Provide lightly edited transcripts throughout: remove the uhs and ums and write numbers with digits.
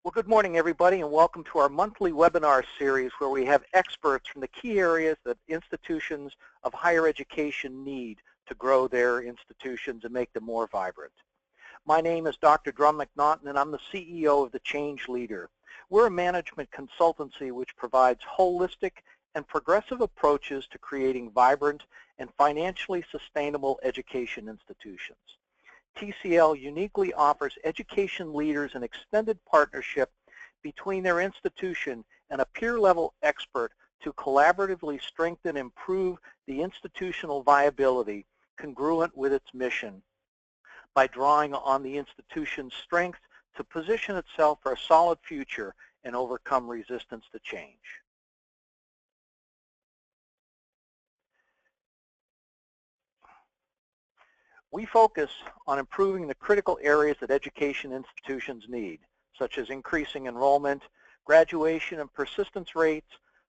Well, good morning, everybody, and welcome to our monthly webinar series where we have experts from the key areas that institutions of higher education need to grow their institutions and make them more vibrant. My name is Dr. Drum McNaughton, and I'm the CEO of The Change Leader. We're a management consultancy which provides holistic and progressive approaches to creating vibrant and financially sustainable education institutions. TCL uniquely offers education leaders an extended partnership between their institution and a peer-level expert to collaboratively strengthen and improve the institutional viability congruent with its mission by drawing on the institution's strength to position itself for a solid future and overcome resistance to change. We focus on improving the critical areas that education institutions need, such as increasing enrollment, graduation and persistence rates,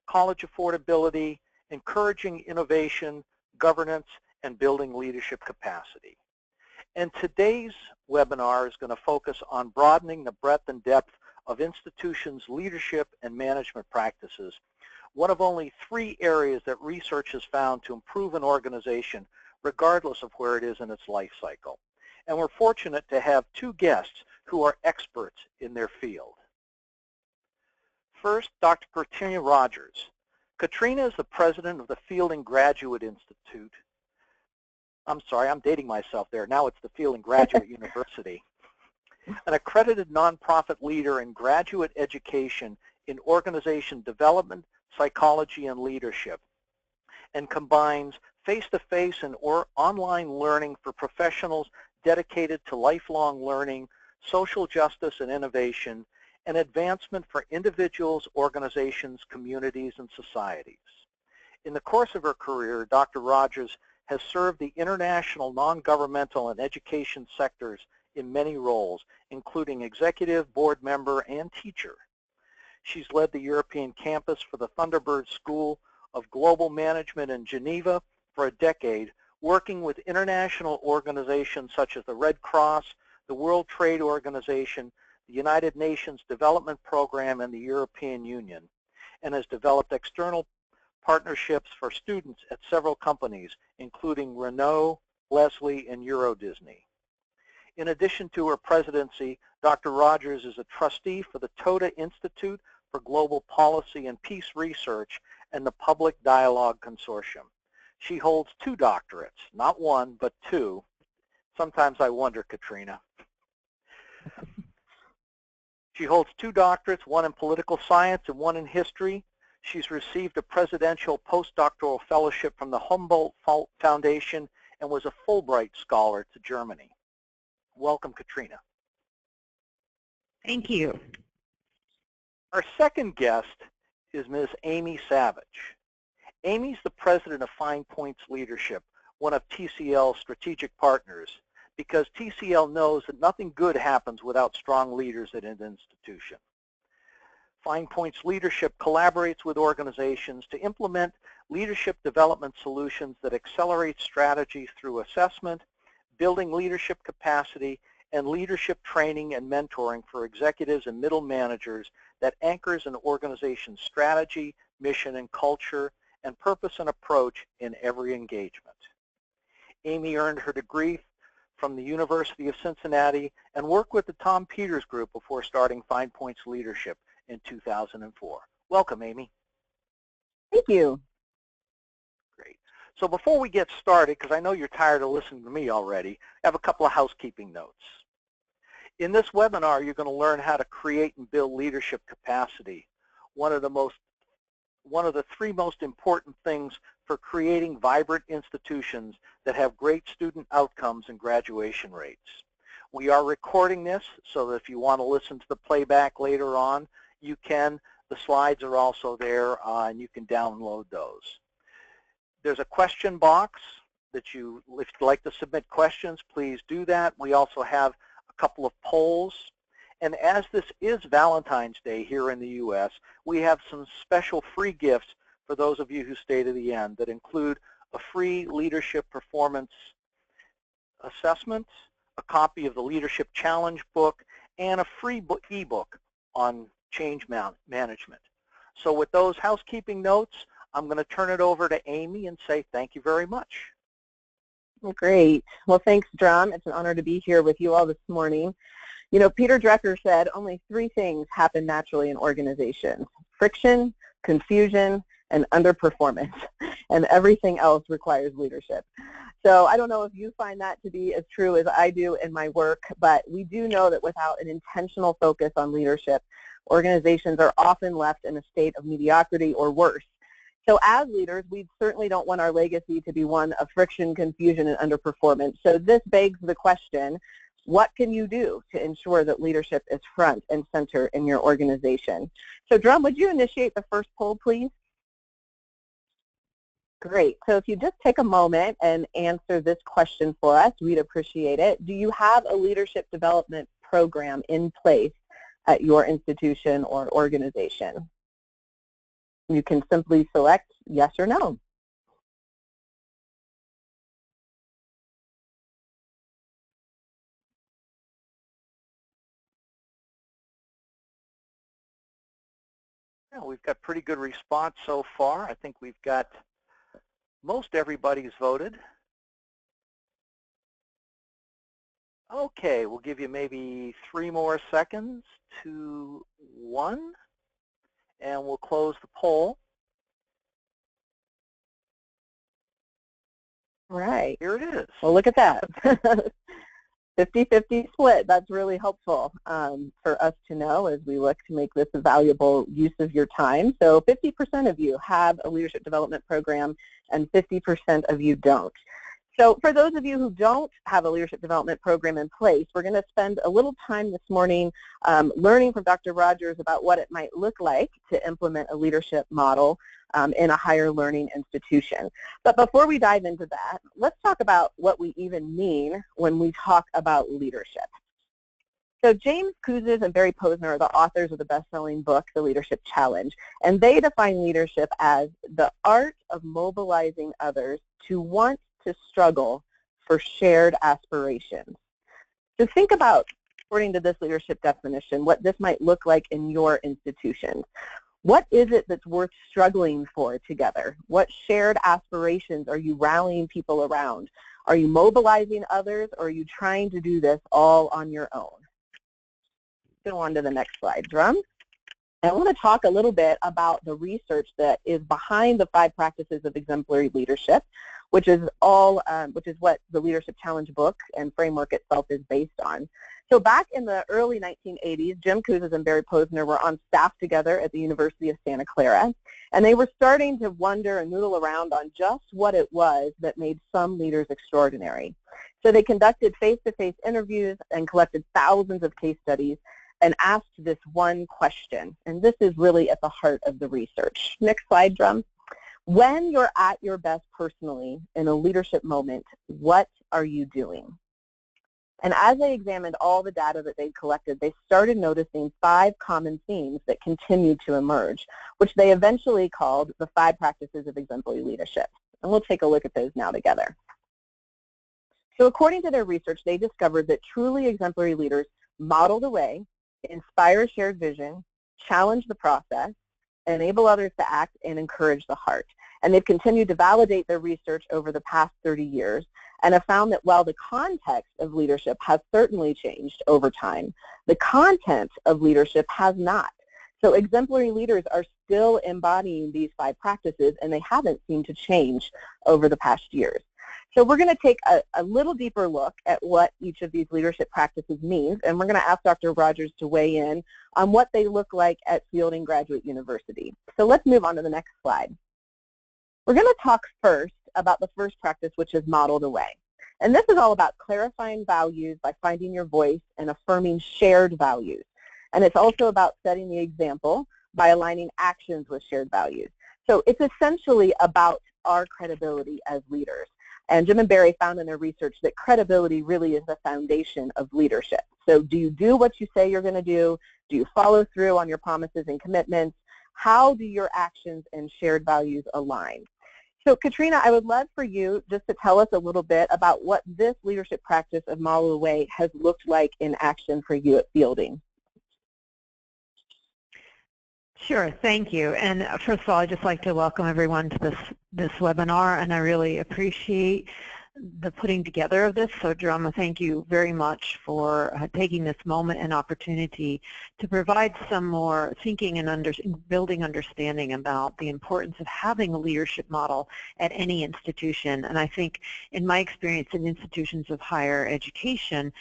college affordability, encouraging innovation, governance, and building leadership capacity. And today's webinar is going to focus on broadening the breadth and depth of institutions' leadership and management practices, one of only 3 areas that research has found to improve an organization regardless of where it is in its life cycle. And we're fortunate to have 2 guests who are experts in their field. First, Dr. Katrina Rogers. Katrina is the president of the Fielding Graduate Institute. I'm sorry, I'm dating myself there. Now it's the Fielding Graduate University. An accredited nonprofit leader in graduate education in organization development, psychology, and leadership, and combines face-to-face and online learning for professionals dedicated to lifelong learning, social justice and innovation, and advancement for individuals, organizations, communities, and societies. In the course of her career, Dr. Rogers has served the international, non-governmental, and education sectors in many roles, including executive, board member, and teacher. She's led the European campus for the Thunderbird School of Global Management in Geneva for a decade, working with international organizations such as the Red Cross, the World Trade Organization, the United Nations Development Program, and the European Union, and has developed external partnerships for students at several companies, including Renault, Leslie, and Euro Disney. In addition to her presidency, Dr. Rogers is a trustee for the TODA Institute for Global Policy and Peace Research and the Public Dialogue Consortium. She holds 2 doctorates, not 1, but 2. Sometimes I wonder, Katrina. She holds 2 doctorates, 1 in political science and 1 in history. She's received a presidential postdoctoral fellowship from the Humboldt Foundation and was a Fulbright scholar to Germany. Welcome, Katrina. Thank you. Our second guest is Ms. Amy Savage. Amy's the president of Fine Points Leadership, one of TCL's strategic partners, because TCL knows that nothing good happens without strong leaders at an institution. Fine Points Leadership collaborates with organizations to implement leadership development solutions that accelerate strategies through assessment, building leadership capacity, and leadership training and mentoring for executives and middle managers that anchors an organization's strategy, mission, and culture, and purpose and approach in every engagement. Amy earned her degree from the University of Cincinnati and worked with the Tom Peters Group before starting Fine Points Leadership in 2004. Welcome, Amy. Thank you. Great. So before we get started, because I know you're tired of listening to me already, I have a couple of housekeeping notes. In this webinar, you're going to learn how to create and build leadership capacity, one of the 3 most important things for creating vibrant institutions that have great student outcomes and graduation rates. We are recording this, so that if you want to listen to the playback later on, you can. The slides are also there, and you can download those. There's a question box that if you'd like to submit questions, please do that. We also have a couple of polls. And as this is Valentine's Day here in the U.S., we have some special free gifts for those of you who stay to the end that include a free leadership performance assessment, a copy of the Leadership Challenge book, and a free ebook on change management. So with those housekeeping notes, I'm going to turn it over to Amy and say thank you very much. Well, great. Well, thanks, Drum. It's an honor to be here with you all this morning. You know, Peter Drucker said only 3 things happen naturally in organizations: friction, confusion, and underperformance. And everything else requires leadership. So I don't know if you find that to be as true as I do in my work, but we do know that without an intentional focus on leadership, organizations are often left in a state of mediocrity or worse. So as leaders, we certainly don't want our legacy to be one of friction, confusion, and underperformance. So this begs the question, what can you do to ensure that leadership is front and center in your organization? So Drum, would you initiate the first poll, please? Great. So if you just take a moment and answer this question for us, we'd appreciate it. Do you have a leadership development program in place at your institution or organization? You can simply select yes or no. Yeah, we've got pretty good response so far. I think we've got most everybody's voted. Okay, we'll give you maybe 3 more seconds, 2, 1, and we'll close the poll. Right. Here it is. Well, look at that. 50-50 split. That's really helpful for us to know as we look to make this a valuable use of your time. So 50% of you have a leadership development program and 50% of you don't. So for those of you who don't have a leadership development program in place, we're going to spend a little time this morning learning from Dr. Rogers about what it might look like to implement a leadership model in a higher learning institution. But before we dive into that, let's talk about what we even mean when we talk about leadership. So James Kouzes and Barry Posner are the authors of the best-selling book, The Leadership Challenge, and they define leadership as the art of mobilizing others to want to struggle for shared aspirations. So think about, according to this leadership definition, what this might look like in your institutions. What is it that's worth struggling for together? What shared aspirations are you rallying people around? Are you mobilizing others, or are you trying to do this all on your own? Go on to the next slide, Drum. I want to talk a little bit about the research that is behind the 5 practices of exemplary leadership, which is what the Leadership Challenge book and framework itself is based on. So back in the early 1980s, Jim Kouzes and Barry Posner were on staff together at the University of Santa Clara, and they were starting to wonder and noodle around on just what it was that made some leaders extraordinary. So they conducted face-to-face interviews and collected thousands of case studies and asked this one question, and this is really at the heart of the research. Next slide, Drum. When you're at your best personally in a leadership moment, what are you doing? And as they examined all the data that they'd collected, they started noticing 5 common themes that continued to emerge, which they eventually called the 5 practices of exemplary leadership. And we'll take a look at those now together. So according to their research, they discovered that truly exemplary leaders model the way, inspire shared vision, challenge the process, enable others to act, and encourage the heart. And they've continued to validate their research over the past 30 years and have found that while the context of leadership has certainly changed over time, the content of leadership has not. So exemplary leaders are still embodying these 5 practices, and they haven't seemed to change over the past years. So we're going to take a little deeper look at what each of these leadership practices means, and we're going to ask Dr. Rogers to weigh in on what they look like at Fielding Graduate University. So let's move on to the next slide. We're going to talk first about the first practice, which is model the way. And this is all about clarifying values by finding your voice and affirming shared values. And it's also about setting the example by aligning actions with shared values. So it's essentially about our credibility as leaders. And Jim and Barry found in their research that credibility really is the foundation of leadership. So do you do what you say you're going to do? Do you follow through on your promises and commitments? How do your actions and shared values align? So Katrina, I would love for you just to tell us a little bit about what this leadership practice of Model the Way has looked like in action for you at Fielding. Sure, thank you. And first of all, I'd just like to welcome everyone to this webinar, and I really appreciate the putting together of this. So Jerome, thank you very much for taking this moment and opportunity to provide some more thinking and building understanding about the importance of having a leadership model at any institution. And I think in my experience in institutions of higher education,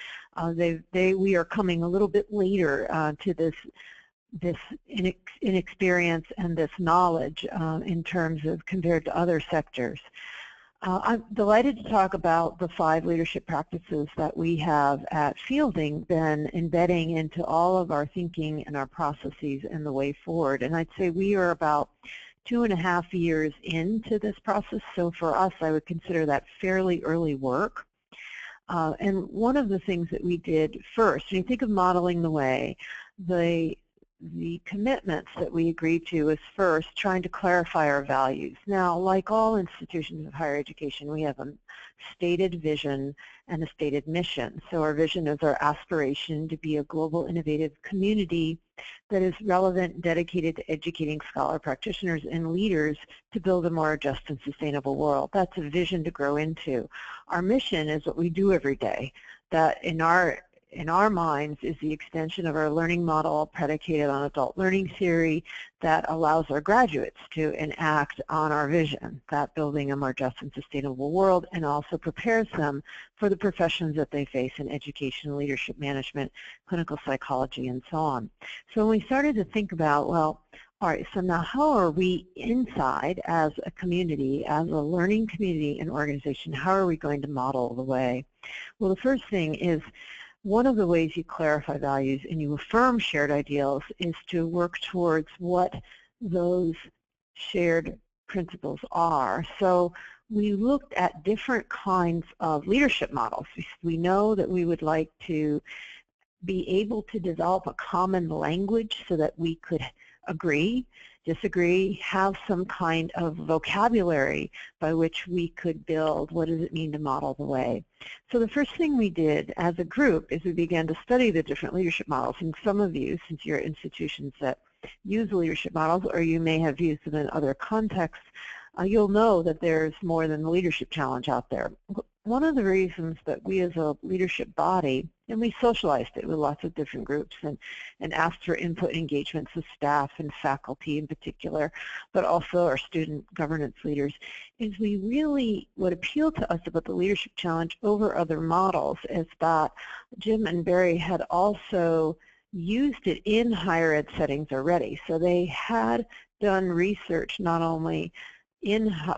we are coming a little bit later to this inexperience and this knowledge in terms of compared to other sectors. I'm delighted to talk about the 5 leadership practices that we have at Fielding been embedding into all of our thinking and our processes and the way forward. And I'd say we are about 2.5 years into this process. So for us, I would consider that fairly early work. And one of the things that we did first, when you think of modeling the way, the commitments that we agreed to is first trying to clarify our values. Now, like all institutions of higher education, we have a stated vision and a stated mission. So our vision is our aspiration to be a global innovative community that is relevant and dedicated to educating scholar practitioners and leaders to build a more just and sustainable world. That's a vision to grow into. Our mission is what we do every day, that in our minds is the extension of our learning model predicated on adult learning theory that allows our graduates to enact on our vision, that building a more just and sustainable world, and also prepares them for the professions that they face in education, leadership management, clinical psychology, and so on. So when we started to think about, well, all right, so now how are we inside as a community, as a learning community and organization, how are we going to model the way? Well, the first thing is, one of the ways you clarify values and you affirm shared ideals is to work towards what those shared principles are. So we looked at different kinds of leadership models. We know that we would like to be able to develop a common language so that we could agree, disagree, have some kind of vocabulary by which we could build what does it mean to model the way. So the first thing we did as a group is we began to study the different leadership models. And some of you, since you're institutions that use leadership models or you may have used them in other contexts, you'll know that there's more than the leadership challenge out there. One of the reasons that we as a leadership body, and we socialized it with lots of different groups and asked for input engagements with staff and faculty in particular, but also our student governance leaders, is we really, what appealed to us about the leadership challenge over other models is that Jim and Barry had also used it in higher ed settings already. So they had done research not only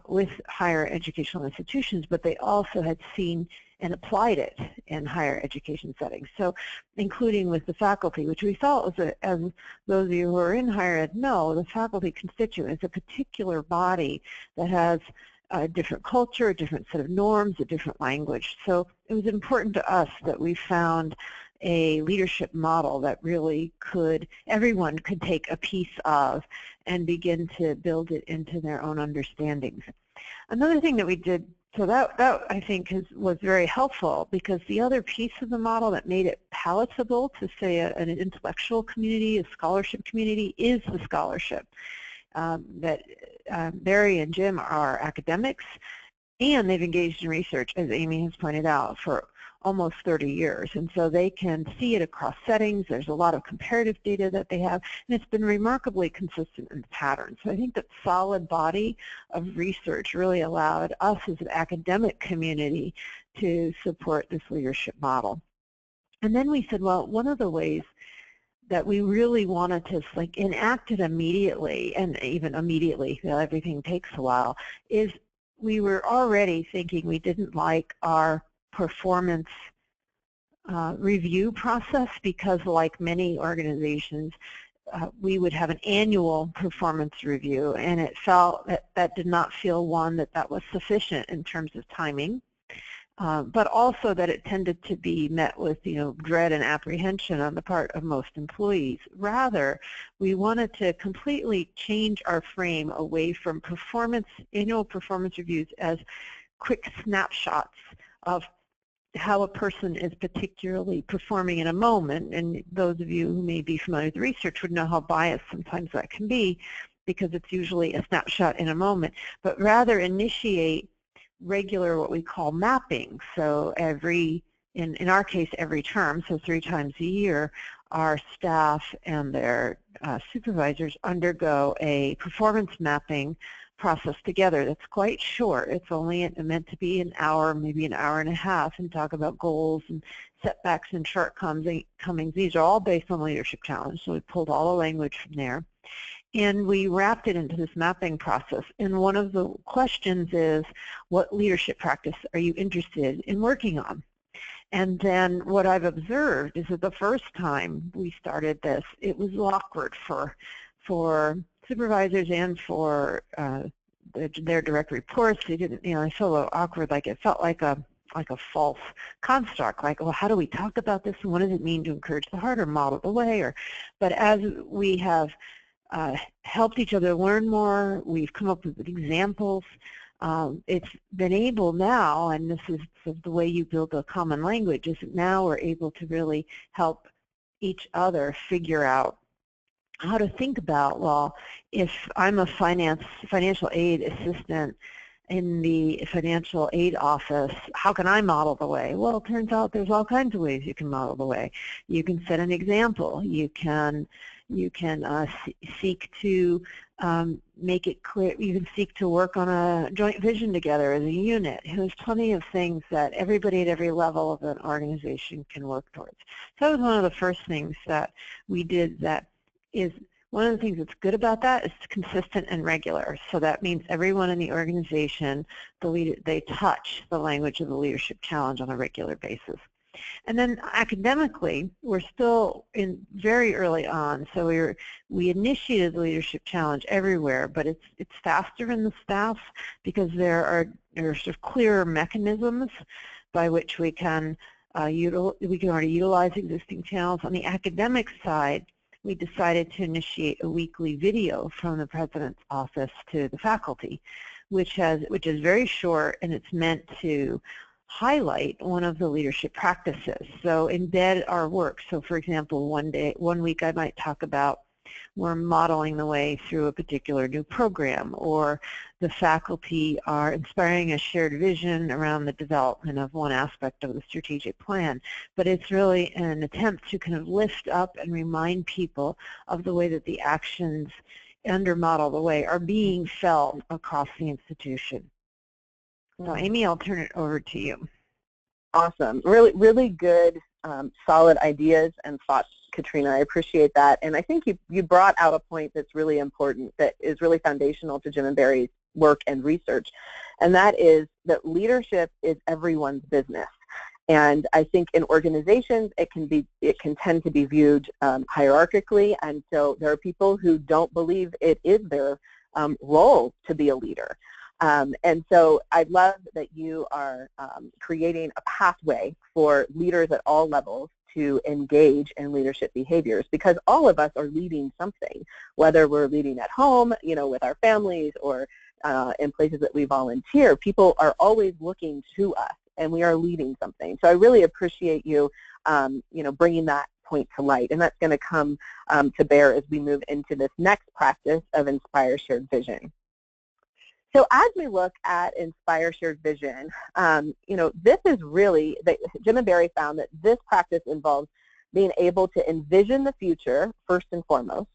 with higher educational institutions, but they also had seen and applied it in higher education settings. So including with the faculty, which we felt was, as those of you who are in higher ed know, the faculty constituent is a particular body that has a different culture, a different set of norms, a different language. So it was important to us that we found a leadership model that really everyone could take a piece of and begin to build it into their own understandings. Another thing that we did, so that I think was very helpful, because the other piece of the model that made it palatable to say an intellectual community, a scholarship community, is the scholarship. Barry and Jim are academics, and they've engaged in research, as Amy has pointed out, for almost 30 years, and so they can see it across settings. There's a lot of comparative data that they have, and it's been remarkably consistent in the pattern. So I think that solid body of research really allowed us as an academic community to support this leadership model. And then we said, well, one of the ways that we really wanted to enact it immediately, and even immediately, everything takes a while, is we were already thinking we didn't like our performance review process, because like many organizations, we would have an annual performance review, and it felt that did not feel, one, that was sufficient in terms of timing, but also that it tended to be met with dread and apprehension on the part of most employees. Rather, we wanted to completely change our frame away from annual performance reviews as quick snapshots of how a person is particularly performing in a moment, and those of you who may be familiar with research would know how biased sometimes that can be, because it's usually a snapshot in a moment, but rather initiate regular what we call mapping. So in our case, every term, so 3 times a year, our staff and their supervisors undergo a performance mapping process together that's quite short. It's only meant to be an hour, maybe an hour and a half, and talk about goals and setbacks and shortcomings. These are all based on leadership challenge, so we pulled all the language from there. And we wrapped it into this mapping process. And one of the questions is, what leadership practice are you interested in working on? And then what I've observed is that the first time we started this, it was awkward for supervisors and for their direct reports. They didn't, I feel a little awkward, like it felt like a false construct, like, well, how do we talk about this, and what does it mean to encourage the heart or model the way? But as we have helped each other learn more, we've come up with examples. It's been able now, and this is the way you build a common language, is that now we're able to really help each other figure out how to think about, well, if I'm a financial aid assistant in the financial aid office, how can I model the way? Well, it turns out there's all kinds of ways you can model the way. You can set an example. You can seek to make it clear. You can seek to work on a joint vision together as a unit. There's plenty of things that everybody at every level of an organization can work towards. So that was one of the first things that we did. That is one of the things that's good about that is consistent and regular. So that means everyone in the organization, they touch the language of the leadership challenge on a regular basis. And then academically, we're still in very early on. So we initiated the leadership challenge everywhere, but it's faster in the staff because there are sort of clearer mechanisms by which we can already utilize existing channels. On the academic side, we decided to initiate a weekly video from the president's office to the faculty, which is very short, and it's meant to highlight one of the leadership practices. So embed our work. So for example, one week I might talk about we're modeling the way through a particular new program, or the faculty are inspiring a shared vision around the development of one aspect of the strategic plan. But it's really an attempt to kind of lift up and remind people of the way that the actions under Model the Way are being felt across the institution. So Amy, I'll turn it over to you. Awesome. Really, really good, solid ideas and thoughts, Katrina. I appreciate that. And I think you brought out a point that's really important, that is really foundational to Jim and Barry's work and research, and that is that leadership is everyone's business. And I think in organizations, it can tend to be viewed hierarchically, and so there are people who don't believe it is their role to be a leader. And so I love that you are creating a pathway for leaders at all levels to engage in leadership behaviors, because all of us are leading something, whether we're leading at home, with our families, or in places that we volunteer. People are always looking to us, and we are leading something. So I really appreciate you, bringing that point to light, and that's going to come to bear as we move into this next practice of Inspire Shared Vision. So as we look at Inspire Shared Vision, this is really, Jim and Barry found that this practice involves being able to envision the future first and foremost,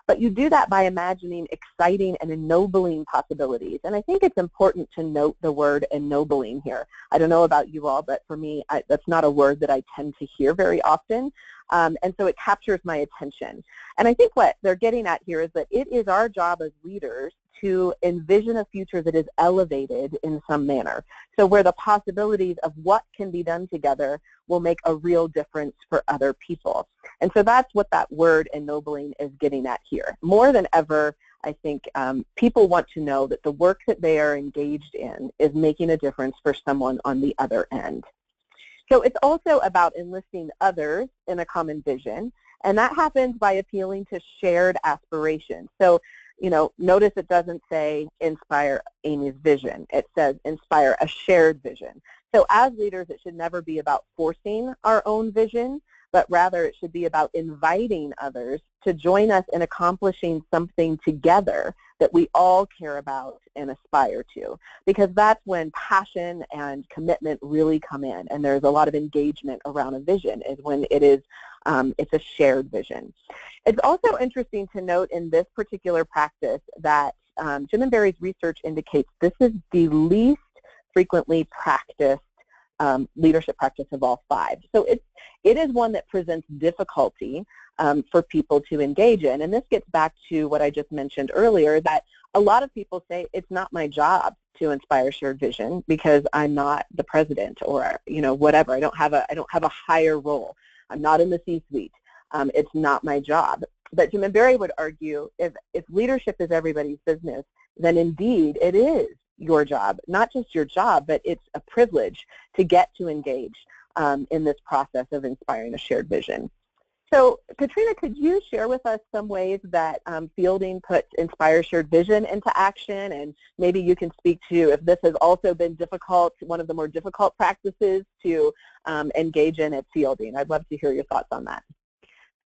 but you do that by imagining exciting and ennobling possibilities. And I think it's important to note the word ennobling here. I don't know about you all, but for me, that's not a word that I tend to hear very often. And so it captures my attention. And I think what they're getting at here is that it is our job as leaders to envision a future that is elevated in some manner. So where the possibilities of what can be done together will make a real difference for other people. And so that's what that word ennobling is getting at here. More than ever, I think people want to know that the work that they are engaged in is making a difference for someone on the other end. So it's also about enlisting others in a common vision, and that happens by appealing to shared aspirations. So, notice it doesn't say inspire Amy's vision. It says inspire a shared vision. So as leaders, it should never be about forcing our own vision, but rather it should be about inviting others to join us in accomplishing something together that we all care about and aspire to, because that's when passion and commitment really come in, and there's a lot of engagement around a vision is when it's a shared vision. It's also interesting to note in this particular practice that Jim and Barry's research indicates this is the least frequently practiced leadership practice of all 5. So it is one that presents difficulty for people to engage in. And this gets back to what I just mentioned earlier, that a lot of people say it's not my job to inspire shared vision because I'm not the president, or whatever. I don't have a higher role. I'm not in the C-suite. It's not my job. But Jim and Barry would argue if leadership is everybody's business, then indeed it is your job. Not just your job, but it's a privilege to get to engage in this process of inspiring a shared vision. So Katrina, could you share with us some ways that Fielding puts Inspire Shared Vision into action, and maybe you can speak to if this has also been difficult, one of the more difficult practices to engage in at Fielding. I'd love to hear your thoughts on that.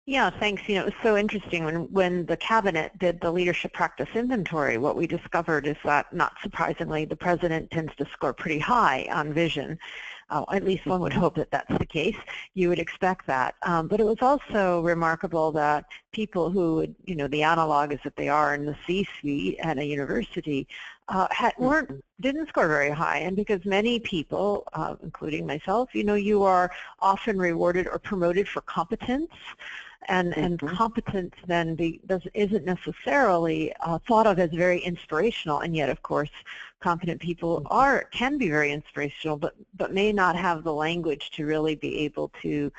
Yeah, thanks. It was so interesting when the cabinet did the leadership practice inventory, what we discovered is that, not surprisingly, the president tends to score pretty high on vision. At least one would hope that that's the case. You would expect that. But it was also remarkable that people who would, the analog is that they are in the C-suite at a university, didn't score very high. And because many people, including myself, you are often rewarded or promoted for competence. And competence then isn't necessarily thought of as very inspirational, and yet, of course, competent people can be very inspirational, but may not have the language to really be able to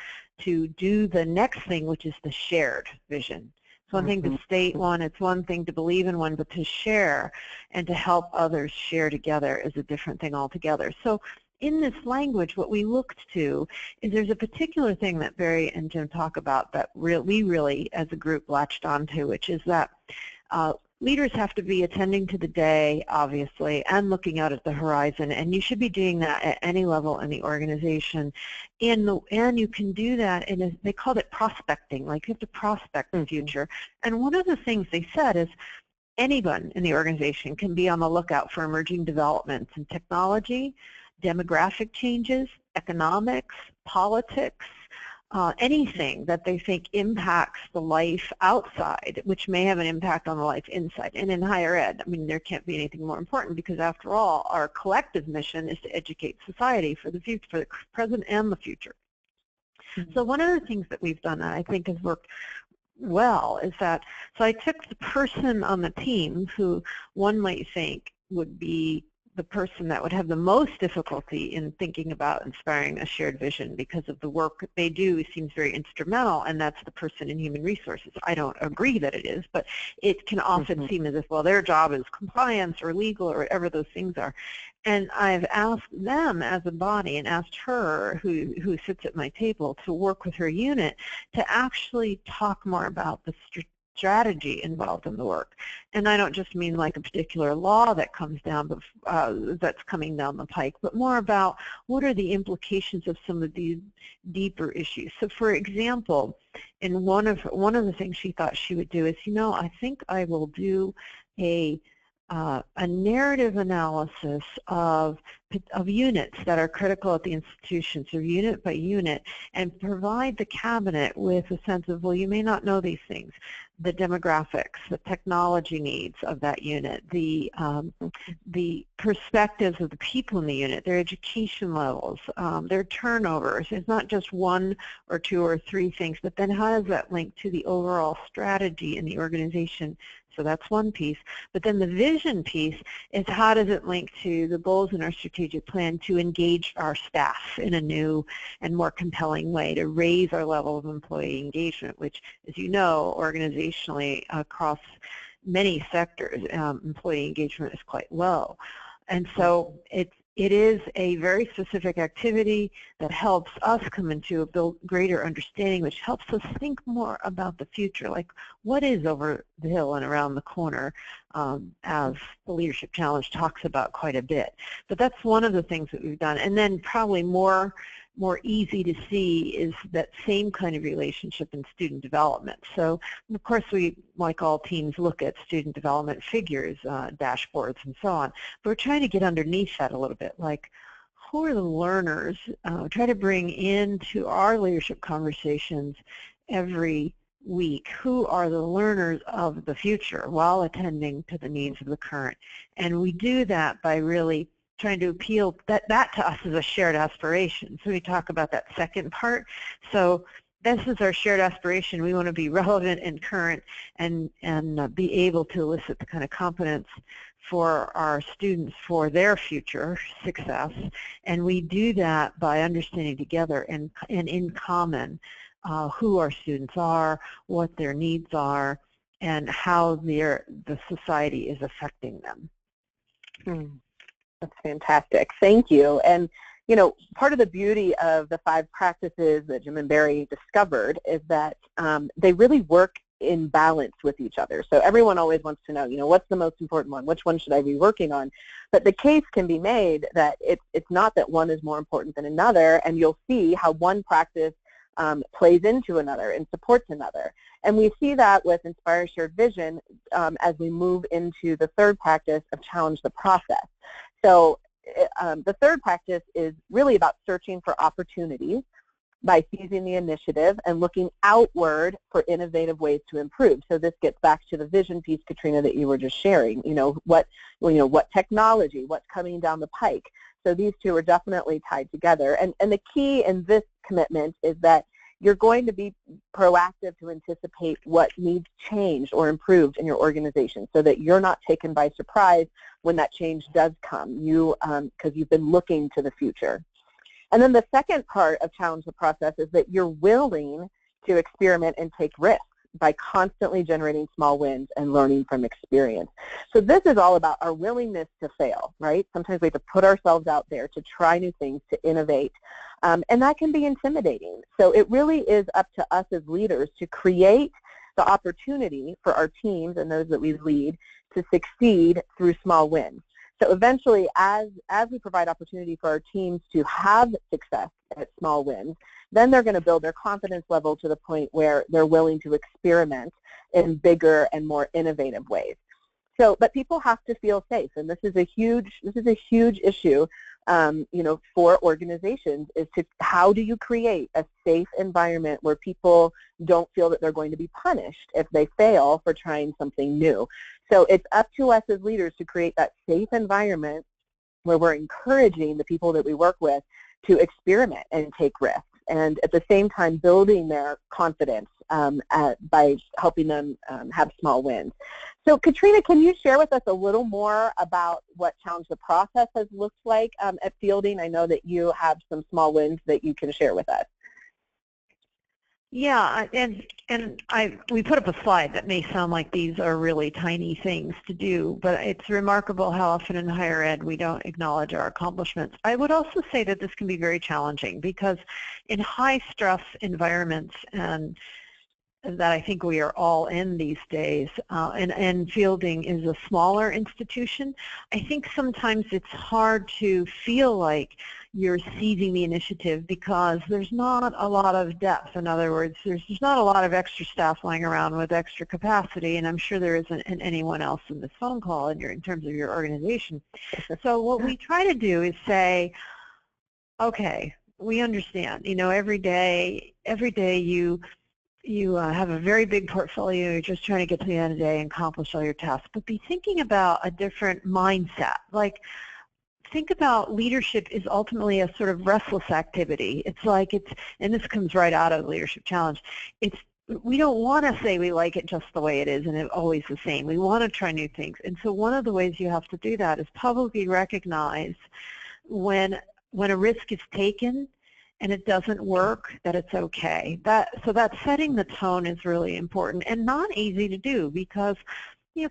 do the next thing, which is the shared vision. It's one thing to state one, it's one thing to believe in one, but to share and to help others share together is a different thing altogether. So in this language, what we looked to is there's a particular thing that Barry and Jim talk about that we really, as a group, latched onto, which is that leaders have to be attending to the day, obviously, and looking out at the horizon, and you should be doing that at any level in the organization. And you can do that they called it prospecting, like you have to prospect the future. And one of the things they said is anyone in the organization can be on the lookout for emerging developments in technology, demographic changes, economics, politics, anything that they think impacts the life outside, which may have an impact on the life inside. And in higher ed, there can't be anything more important, because after all, our collective mission is to educate society for the future, for the present and the future. So one of the things that we've done that I think has worked well is that, so I took the person on the team who one might think would be the person that would have the most difficulty in thinking about inspiring a shared vision because of the work they do seems very instrumental, and that's the person in human resources. I don't agree that it is, but it can often seem as if, well, their job is compliance or legal or whatever those things are. And I've asked them as a body, and asked her, who sits at my table, to work with her unit to actually talk more about the strategy involved in the work. And I don't just mean like a particular law that comes down, but that's coming down the pike, but more about what are the implications of some of these deeper issues. So for example, in one of the things she thought she would do is, I think I will do a narrative analysis of units that are critical at the institution, so unit by unit, and provide the cabinet with a sense of, well, you may not know these things, the demographics, the technology needs of that unit, the perspectives of the people in the unit, their education levels, their turnovers. It's not just one or two or three things, but then how does that link to the overall strategy in the organization? So that's one piece. But then the vision piece is, how does it link to the goals in our strategic plan to engage our staff in a new and more compelling way, to raise our level of employee engagement, which, as you know, organizationally across many sectors, employee engagement is quite low. And so it is a very specific activity that helps us come into a greater understanding, which helps us think more about the future, like what is over the hill and around the corner, as the Leadership Challenge talks about quite a bit. But that's one of the things that we've done. And then probably more easy to see is that same kind of relationship in student development. So, of course, we, like all teams, look at student development figures, dashboards, and so on. But we're trying to get underneath that a little bit, like who are the learners? Try to bring into our leadership conversations every week, who are the learners of the future while attending to the needs of the current. And we do that by really trying to appeal, that to us is a shared aspiration. So we talk about that second part. So this is our shared aspiration. We want to be relevant and current and be able to elicit the kind of competence for our students for their future success. And we do that by understanding together and in common who our students are, what their needs are, and how the society is affecting them. That's fantastic. Thank you. And, you know, part of the beauty of the 5 practices that Jim and Barry discovered is that they really work in balance with each other. So everyone always wants to know, you know, what's the most important one? Which one should I be working on? But the case can be made that it's not that one is more important than another, and you'll see how one practice plays into another and supports another. And we see that with Inspire Shared Vision as we move into the 3rd practice of Challenge the Process. So the 3rd practice is really about searching for opportunities by seizing the initiative and looking outward for innovative ways to improve. So this gets back to the vision piece, Katrina, that you were just sharing. What technology, what's coming down the pike. So these two are definitely tied together. And the key in this commitment is that you're going to be proactive to anticipate what needs changed or improved in your organization so that you're not taken by surprise when that change does come, because you've been looking to the future. And then the second part of Challenge the Process is that you're willing to experiment and take risks by constantly generating small wins and learning from experience. So this is all about our willingness to fail, right? Sometimes we have to put ourselves out there to try new things, to innovate, and that can be intimidating. So it really is up to us as leaders to create the opportunity for our teams and those that we lead to succeed through small wins. So eventually, as we provide opportunity for our teams to have success at small wins, then they're going to build their confidence level to the point where they're willing to experiment in bigger and more innovative ways. So, but people have to feel safe, and this is a huge issue, for organizations. Is to how do you create a safe environment where people don't feel that they're going to be punished if they fail for trying something new. So it's up to us as leaders to create that safe environment where we're encouraging the people that we work with to experiment and take risks, and at the same time building their confidence by helping them have small wins. So Katrina, can you share with us a little more about what Challenge the Process has looked like at Fielding? I know that you have some small wins that you can share with us. Yeah, and we put up a slide that may sound like these are really tiny things to do, but it's remarkable how often in higher ed we don't acknowledge our accomplishments. I would also say that this can be very challenging because in high stress environments, and that I think we are all in these days, and Fielding is a smaller institution, I think sometimes it's hard to feel like you're seizing the initiative because there's not a lot of depth. In other words, there's not a lot of extra staff lying around with extra capacity, and I'm sure there isn't in anyone else in this phone call in terms of your organization. So what we try to do is say, okay, we understand, every day you have a very big portfolio, you're just trying to get to the end of the day and accomplish all your tasks, but be thinking about a different mindset. Like, think about leadership is ultimately a sort of restless activity. It's like and this comes right out of the Leadership Challenge, we don't want to say we like it just the way it is and it's always the same. We want to try new things. And so one of the ways you have to do that is publicly recognize when a risk is taken and it doesn't work, that it's okay. So that setting the tone is really important and not easy to do because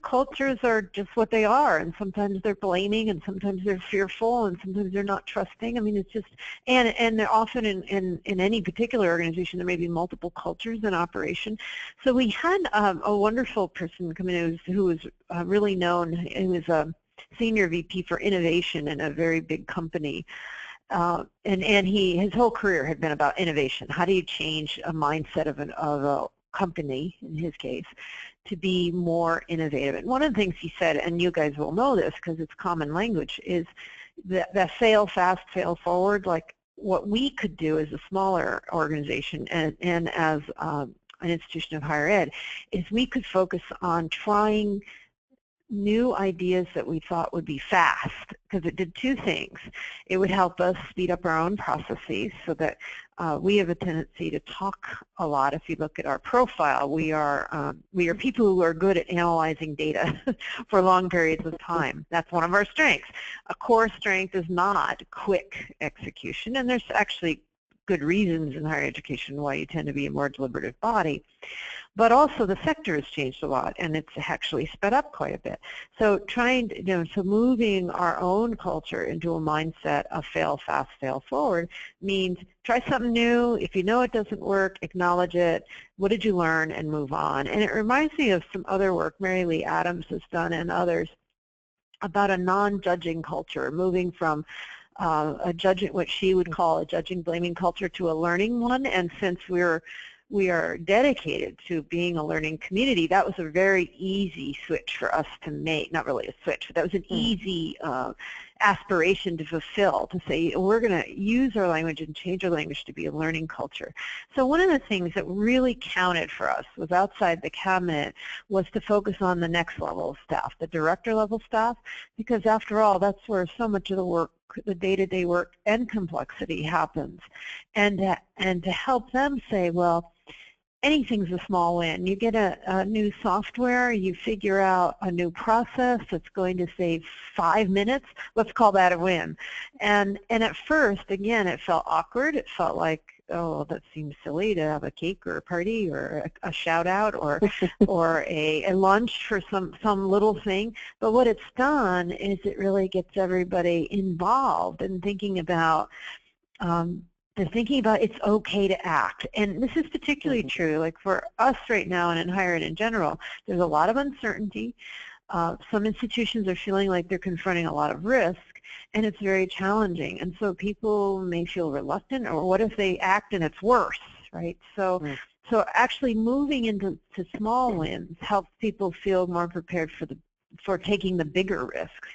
cultures are just what they are, and sometimes they're blaming, and sometimes they're fearful, and sometimes they're not trusting. I mean, it's just, and they're often in any particular organization, there may be multiple cultures in operation. So we had a wonderful person come in who was really known. He was a senior VP for innovation in a very big company. And his whole career had been about innovation. How do you change a mindset of a company, in his case, to be more innovative? And one of the things he said, and you guys will know this because it's common language, is that fail fast, fail forward. Like what we could do as a smaller organization and as an institution of higher ed is we could focus on trying new ideas that we thought would be fast, because it did two things. It would help us speed up our own processes so that we have a tendency to talk a lot. If you look at our profile, we are people who are good at analyzing data for long periods of time. That's one of our strengths. A core strength is not quick execution, and there's actually good reasons in higher education why you tend to be a more deliberative body. But also the sector has changed a lot, and it's actually sped up quite a bit. So trying to, so moving our own culture into a mindset of fail fast, fail forward means try something new. If you know it doesn't work, acknowledge it. What did you learn, and move on. And it reminds me of some other work Mary Lee Adams has done and others about a non-judging culture, moving from a judging, what she would call a judging, blaming culture, to a learning one. And since we are dedicated to being a learning community, that was a very easy switch for us to make. Not really a switch, but that was an easy aspiration to fulfill, to say we're going to use our language and change our language to be a learning culture. So one of the things that really counted for us was outside the cabinet was to focus on the next level of staff, the director level staff, because after all, that's where so much of the work, the day-to-day work and complexity happens. And to help them say, well, anything's a small win. You get a new software, you figure out a new process that's going to save 5 minutes, let's call that a win. And at first, again, it felt awkward. It felt like, oh, that seems silly to have a cake or a party or a shout out or or a lunch for some little thing. But what it's done is it really gets everybody involved in thinking about it's okay to act. And this is particularly true, like for us right now and in higher ed in general, there's a lot of uncertainty. Some institutions are feeling like they're confronting a lot of risk, and it's very challenging. And so people may feel reluctant, or what if they act and it's worse, right? So actually moving into small wins helps people feel more prepared for taking the bigger risks.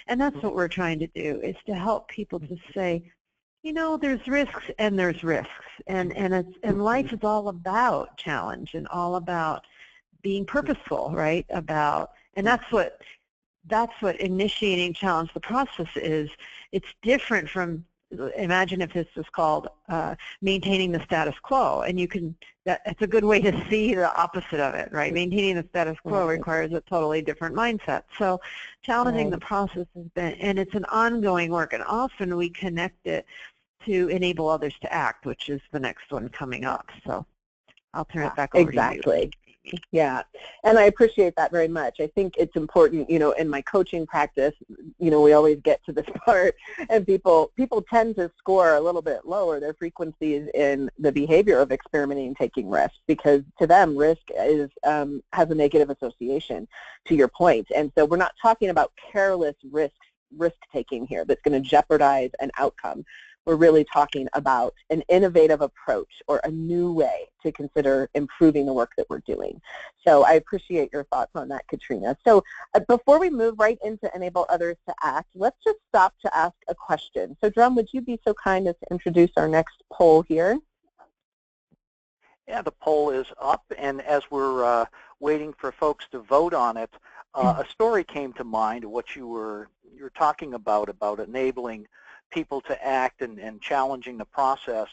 And that's what we're trying to do, is to help people to say, you know, there's risks and there's risks, and life is all about challenge and all about being purposeful, right? And that's what initiating challenge the process is. It's different from, imagine if this was called maintaining the status quo, and it's a good way to see the opposite of it, right? Maintaining the status quo requires a totally different mindset. So challenging the process has been, and it's an ongoing work, and often we connect it to enable others to act, which is the next one coming up. So I'll turn it back over to you. Exactly. Yeah, and I appreciate that very much. I think it's important, you know, in my coaching practice, you know, we always get to this part, and people tend to score a little bit lower their frequencies in the behavior of experimenting and taking risks, because to them risk is has a negative association, to your point. And so we're not talking about careless risk taking here that's going to jeopardize an outcome. We're really talking about an innovative approach or a new way to consider improving the work that we're doing. So I appreciate your thoughts on that, Katrina. So before we move right into enable others to act, let's just stop to ask a question. So Drum, would you be so kind as to introduce our next poll here? Yeah, the poll is up, and as we're waiting for folks to vote on it, a story came to mind of what you're talking about enabling people to act and challenging the process.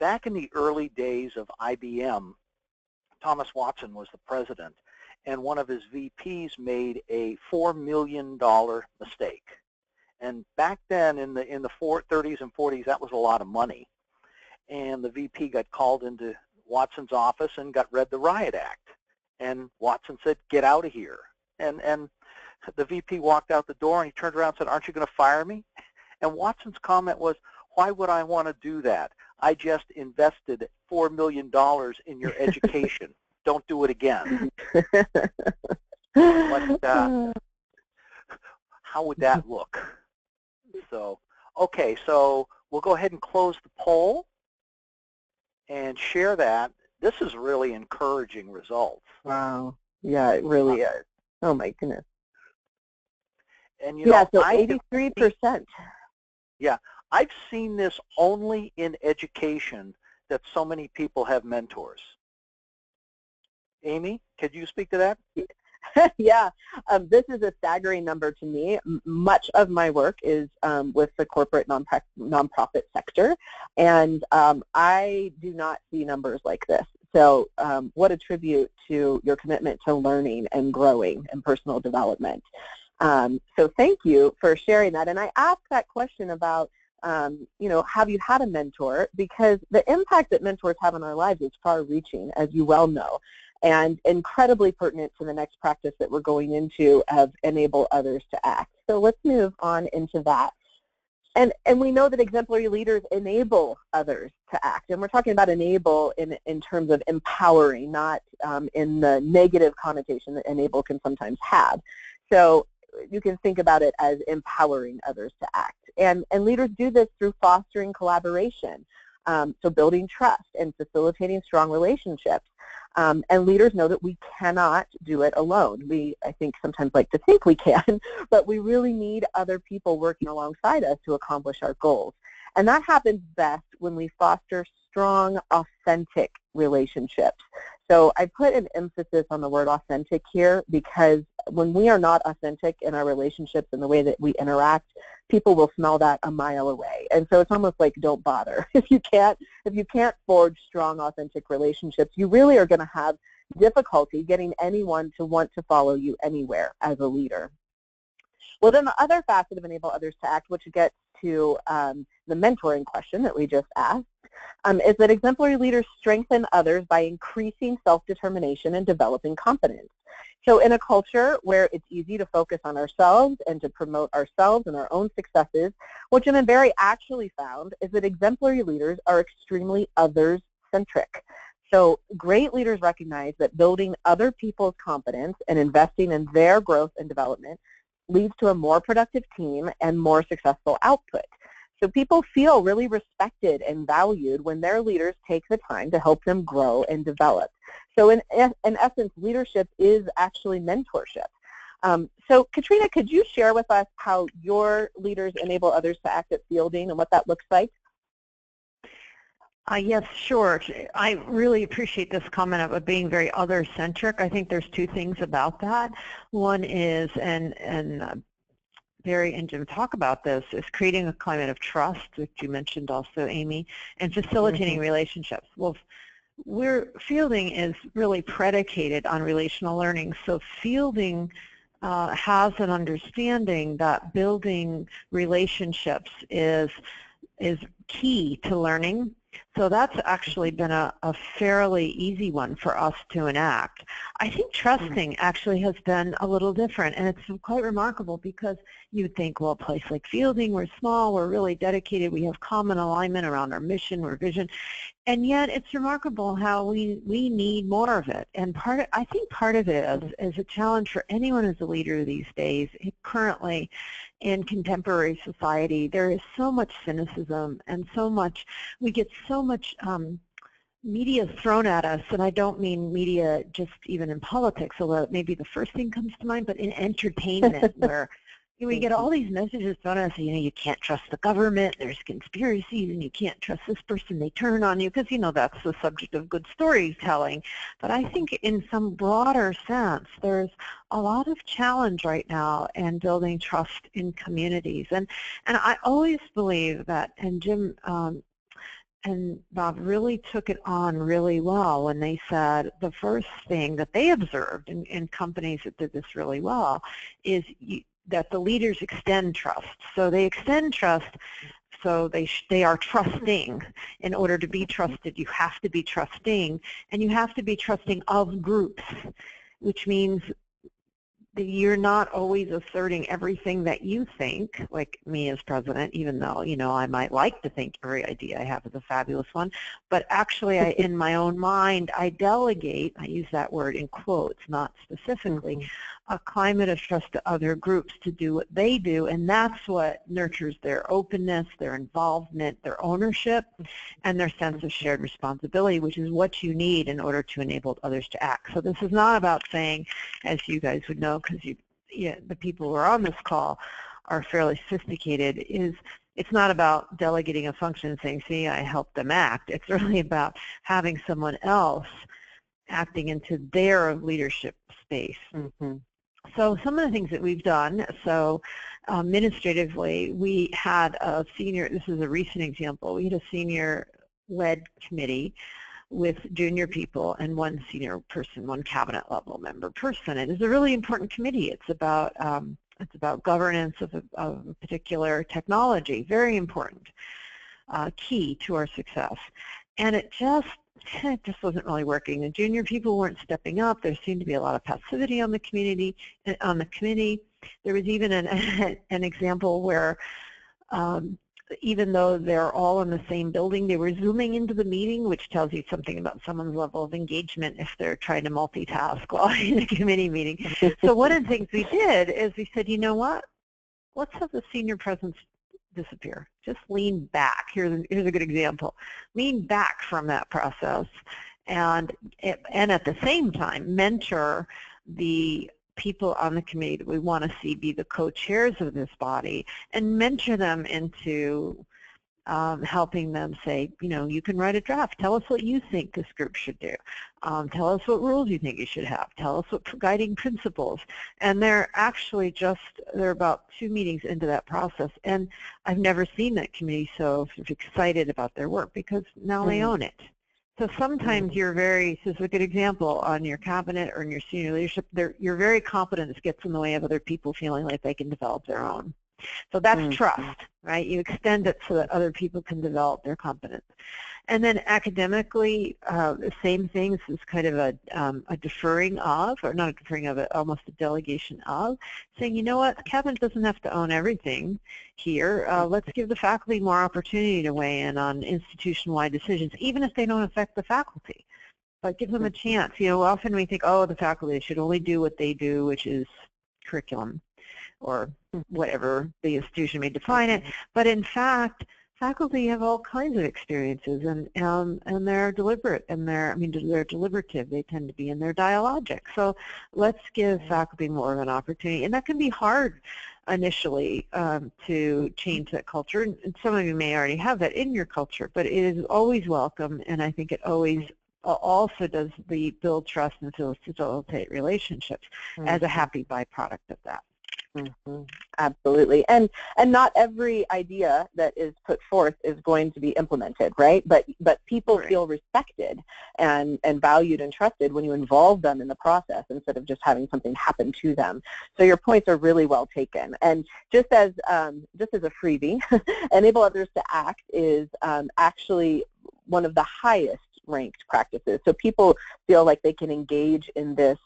Back in the early days of IBM, Thomas Watson was the president, and one of his VPs made a $4 million mistake. And back then, in the 30s and 40s, that was a lot of money. And the VP got called into Watson's office and got read the Riot Act. And Watson said, "Get out of here." And the VP walked out the door and he turned around and said, aren't you going to fire me? And Watson's comment was, why would I want to do that? I just invested $4 million in your education. Don't do it again. How would that look? So, okay, so we'll go ahead and close the poll and share that. This is really encouraging results. Wow. Yeah, it really is. Oh my goodness. And you know, so 83%. Yeah, I've seen this only in education, that so many people have mentors. Amy, could you speak to that? Yeah, this is a staggering number to me. Much of my work is with the corporate nonprofit sector, and I do not see numbers like this. So what a tribute to your commitment to learning and growing and personal development. So thank you for sharing that. And I asked that question about, you know, have you had a mentor? Because the impact that mentors have in our lives is far-reaching, as you well know, and incredibly pertinent to the next practice that we're going into of enable others to act. So let's move on into that. And we know that exemplary leaders enable others to act. And we're talking about enable in terms of empowering, not in the negative connotation that enable can sometimes have. So you can think about it as empowering others to act. And leaders do this through fostering collaboration, so building trust and facilitating strong relationships. And leaders know that we cannot do it alone. We, I think, sometimes like to think we can, but we really need other people working alongside us to accomplish our goals. And that happens best when we foster strong, authentic relationships. So I put an emphasis on the word authentic here because when we are not authentic in our relationships and the way that we interact, people will smell that a mile away. And so it's almost like don't bother. If you can't forge strong, authentic relationships, you really are going to have difficulty getting anyone to want to follow you anywhere as a leader. Well, then the other facet of enable others to act, which gets to the mentoring question that we just asked, is that exemplary leaders strengthen others by increasing self-determination and developing confidence. So in a culture where it's easy to focus on ourselves and to promote ourselves and our own successes, what Jim and Barry actually found is that exemplary leaders are extremely others-centric. So great leaders recognize that building other people's confidence and investing in their growth and development leads to a more productive team and more successful output. So people feel really respected and valued when their leaders take the time to help them grow and develop. So in essence, leadership is actually mentorship. So Katrina, could you share with us how your leaders enable others to act at fielding and what that looks like? Yes, sure. I really appreciate this comment of being very other-centric. I think there's two things about that. One is, and Barry and Jim talk about this, is creating a climate of trust, which you mentioned also, Amy, and facilitating relationships. Well, fielding is really predicated on relational learning. So fielding has an understanding that building relationships is key to learning. So that's actually been a fairly easy one for us to enact. I think trusting actually has been a little different, and it's quite remarkable because you'd think, well, a place like fielding, we're small, we're really dedicated, we have common alignment around our mission, our vision, and yet it's remarkable how we need more of it. And I think part of it is a challenge for anyone who's a leader these days. Currently, in contemporary society, there is so much cynicism and we get so much media thrown at us, and I don't mean media just even in politics, although maybe the first thing comes to mind, but in entertainment where we get all these messages thrown at us, you know, you can't trust the government, there's conspiracies, and you can't trust this person, they turn on you, because, you know, that's the subject of good storytelling. But I think in some broader sense, there's a lot of challenge right now in building trust in communities. And I always believe that, and Jim and Bob really took it on really well when they said the first thing that they observed in companies that did this really well is that the leaders extend trust. So they extend trust, so they are trusting. In order to be trusted, you have to be trusting, and you have to be trusting of groups, which means you're not always asserting everything that you think, like me as president, even though, you know, I might like to think every idea I have is a fabulous one, but actually in my own mind, I delegate, I use that word in quotes, not specifically, a climate of trust to other groups to do what they do, and that's what nurtures their openness, their involvement, their ownership, and their sense of shared responsibility, which is what you need in order to enable others to act. So this is not about saying, as you guys would know, because the people who are on this call are fairly sophisticated, it's not about delegating a function and saying, see, I helped them act. It's really about having someone else acting into their leadership space. So some of the things that we've done, so administratively, we had a senior, this is a recent example, we had a senior-led committee with junior people and one senior person, one cabinet level member person. It is a really important committee. It's about governance of a particular technology, very important, key to our success. And it just wasn't really working. The junior people weren't stepping up. There seemed to be a lot of passivity on the committee. There was even an example where even though they're all in the same building, they were zooming into the meeting, which tells you something about someone's level of engagement if they're trying to multitask while in a committee meeting. So one of the things we did is we said, you know what, let's have the senior presence disappear. Just lean back. Here's a good example. Lean back from that process and at the same time mentor the people on the committee that we want to see be the co-chairs of this body and mentor them into helping them say, you know, you can write a draft. Tell us what you think this group should do. Tell us what rules you think you should have. Tell us what guiding principles. And they're about 2 meetings into that process. And I've never seen that committee so excited about their work because now they own it. So sometimes this is a good example, on your cabinet or in your senior leadership, you're very confident this gets in the way of other people feeling like they can develop their own. So that's trust, right? You extend it so that other people can develop their competence. And then academically, the same things is kind of a deferring of, or not a deferring of, almost a delegation of, saying, you know what, the cabinet doesn't have to own everything here. Let's give the faculty more opportunity to weigh in on institution-wide decisions, even if they don't affect the faculty. But give them a chance. You know, often we think, oh, the faculty should only do what they do, which is curriculum, or whatever the institution may define it. But in fact, faculty have all kinds of experiences, and they're deliberate, and they're deliberative. They tend to be, and they're dialogic. So let's give faculty more of an opportunity, and that can be hard initially to change that culture. And some of you may already have that in your culture, but it is always welcome, and I think it always also does build trust and facilitate relationships as a happy byproduct of that. Absolutely. And not every idea that is put forth is going to be implemented, right? But people feel respected and valued and trusted when you involve them in the process instead of just having something happen to them. So your points are really well taken. And just as a freebie, enable others to act is actually one of the highest ranked practices. So people feel like they can engage in this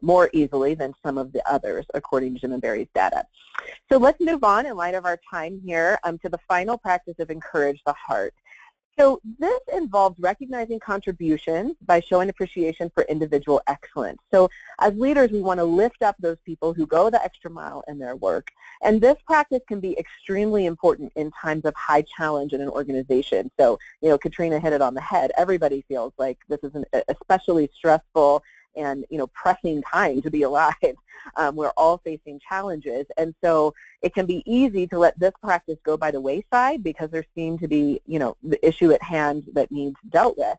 more easily than some of the others, according to Jim and Barry's data. So let's move on in light of our time here to the final practice of encourage the heart. So this involves recognizing contributions by showing appreciation for individual excellence. So as leaders, we want to lift up those people who go the extra mile in their work. And this practice can be extremely important in times of high challenge in an organization. So, you know, Katrina hit it on the head. Everybody feels like this is an especially stressful and, you know, pressing time to be alive. We're all facing challenges, and so it can be easy to let this practice go by the wayside because there seem to be, you know, the issue at hand that needs dealt with.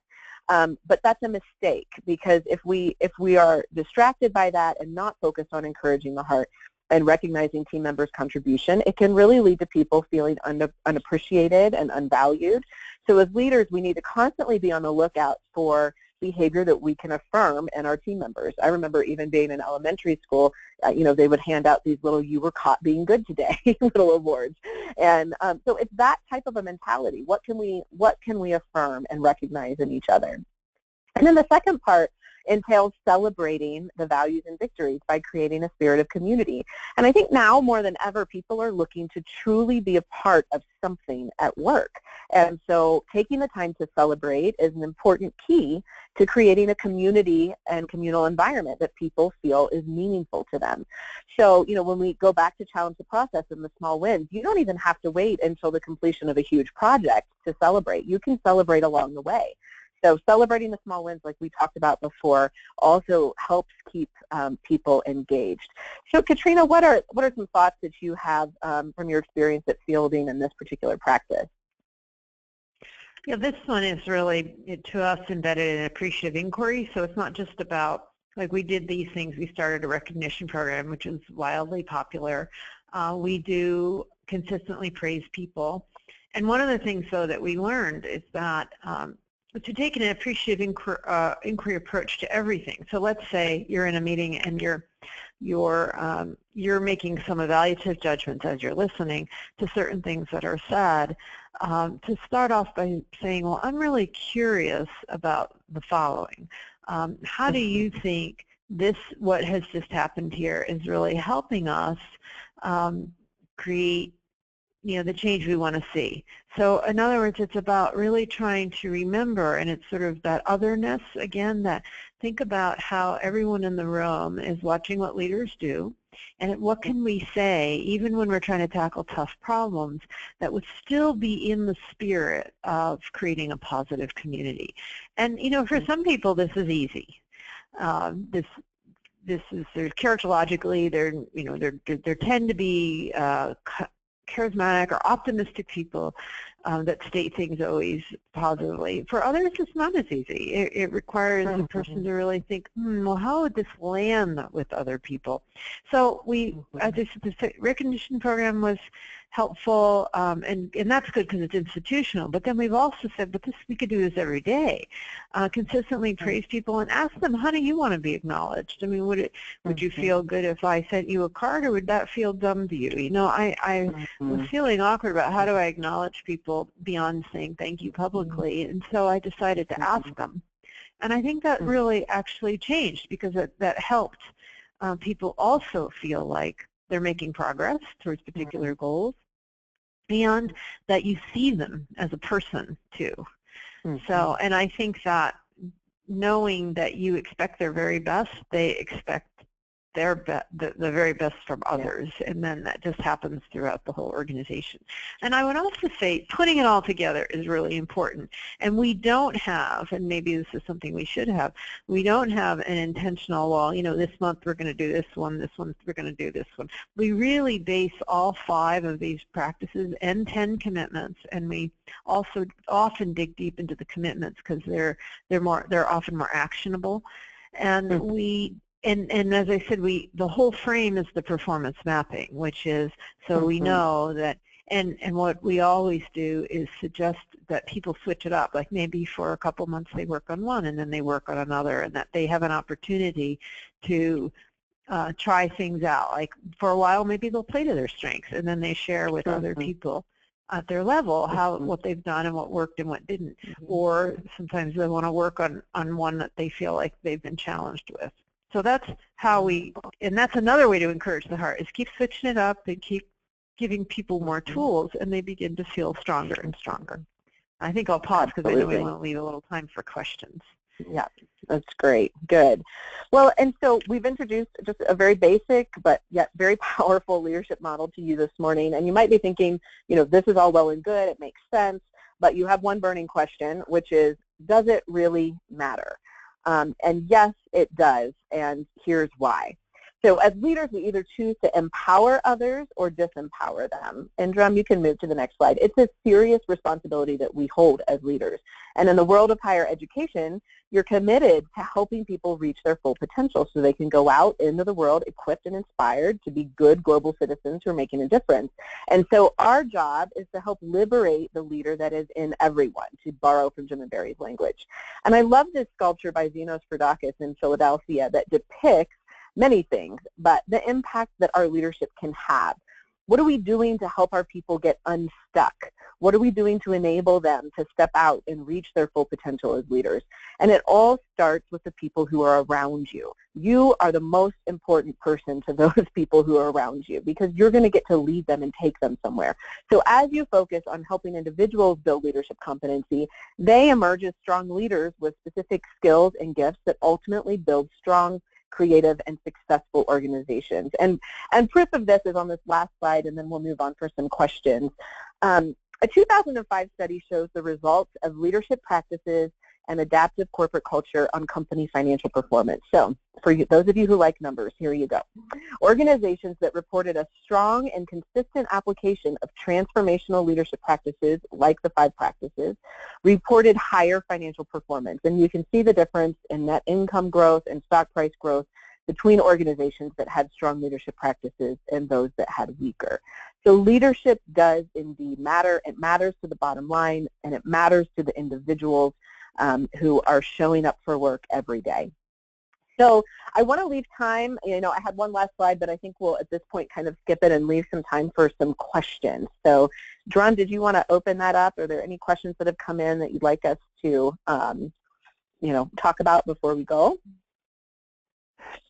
But that's a mistake, because if we are distracted by that and not focused on encouraging the heart and recognizing team members' contribution, it can really lead to people feeling unappreciated and unvalued. So as leaders, we need to constantly be on the lookout for behavior that we can affirm in our team members. I remember even being in elementary school, you know, they would hand out these little "you were caught being good today" little awards. And so it's that type of a mentality. What can we affirm and recognize in each other? And then the second part entails celebrating the values and victories by creating a spirit of community. And I think now more than ever, people are looking to truly be a part of something at work. And so taking the time to celebrate is an important key to creating a community and communal environment that people feel is meaningful to them. So, when we go back to challenge the process and the small wins, you don't even have to wait until the completion of a huge project to celebrate. You can celebrate along the way. So celebrating the small wins, like we talked about before, also helps keep people engaged. So Katrina, what are some thoughts that you have from your experience at fielding in this particular practice? Yeah, this one is really, to us, embedded in appreciative inquiry. So it's not just about, like, we did these things. We started a recognition program, which is wildly popular. We do consistently praise people. And one of the things, though, that we learned is that to take an appreciative inquiry approach to everything. So let's say you're in a meeting and you're making some evaluative judgments as you're listening to certain things that are said. To start off by saying, well, I'm really curious about the following. How do you think what has just happened here is really helping us create the change we want to see? So in other words, it's about really trying to remember, and it's sort of that otherness again, that think about how everyone in the room is watching what leaders do, and what can we say, even when we're trying to tackle tough problems, that would still be in the spirit of creating a positive community. And for some people this is easy. This is, characterologically, they tend to be charismatic or optimistic people that state things always positively. For others, it's not as easy. It requires the person to really think, well, how would this land with other people? So the recognition program was helpful, and that's good because it's institutional. But then we've also said, but we could do this every day. Consistently praise people and ask them, how do you want to be acknowledged? I mean, would you feel good if I sent you a card, or would that feel dumb to you? I was feeling awkward about how do I acknowledge people beyond saying thank you publicly, and so I decided to ask them. And I think that really actually changed, because that helped people also feel like they're making progress towards particular goals, and that you see them as a person too. So, and I think that knowing that you expect their very best, they expect the very best from others, and then that just happens throughout the whole organization. And I would also say putting it all together is really important. And we don't have, and maybe this is something we should have, we don't have an intentional, well, this month we're going to do this month we're going to do this one. We really base all 5 of these practices and 10 commitments, and we also often dig deep into the commitments because they're often more actionable. And And as I said, the whole frame is the performance mapping, which is, so we know that, and what we always do is suggest that people switch it up, like maybe for a couple months they work on one and then they work on another, and that they have an opportunity to try things out. Like for a while maybe they'll play to their strengths, and then they share with other people at their level what they've done and what worked and what didn't. Or sometimes they want to work on one that they feel like they've been challenged with. So that's how and that's another way to encourage the heart, is keep switching it up and keep giving people more tools, and they begin to feel stronger and stronger. I think I'll pause because I know we want to leave a little time for questions. Yeah, that's great. Good. Well, and so we've introduced just a very basic but yet very powerful leadership model to you this morning, and you might be thinking, this is all well and good, it makes sense, but you have one burning question, which is, does it really matter? And yes, it does, and here's why. So as leaders, we either choose to empower others or disempower them. And Drum, you can move to the next slide. It's a serious responsibility that we hold as leaders. And in the world of higher education, you're committed to helping people reach their full potential so they can go out into the world equipped and inspired to be good global citizens who are making a difference. And so our job is to help liberate the leader that is in everyone, to borrow from Jim and Barry's language. And I love this sculpture by Zenos Frodakis in Philadelphia that depicts many things, but the impact that our leadership can have. What are we doing to help our people get unstuck? What are we doing to enable them to step out and reach their full potential as leaders? And it all starts with the people who are around you. You are the most important person to those people who are around you because you're going to get to lead them and take them somewhere. So as you focus on helping individuals build leadership competency, they emerge as strong leaders with specific skills and gifts that ultimately build strong, creative, and successful organizations. And proof of this is on this last slide, and then we'll move on for some questions. A 2005 study shows the results of leadership practices and adaptive corporate culture on company financial performance. So for you, those of you who like numbers, here you go. Organizations that reported a strong and consistent application of transformational leadership practices, like the 5 practices, reported higher financial performance. And you can see the difference in net income growth and stock price growth between organizations that had strong leadership practices and those that had weaker. So leadership does indeed matter. It matters to the bottom line, and it matters to the individuals who are showing up for work every day. So I want to leave time. I had one last slide, but I think we'll at this point kind of skip it and leave some time for some questions. So Dron, did you want to open that up? Are there any questions that have come in that you'd like us to talk about before we go?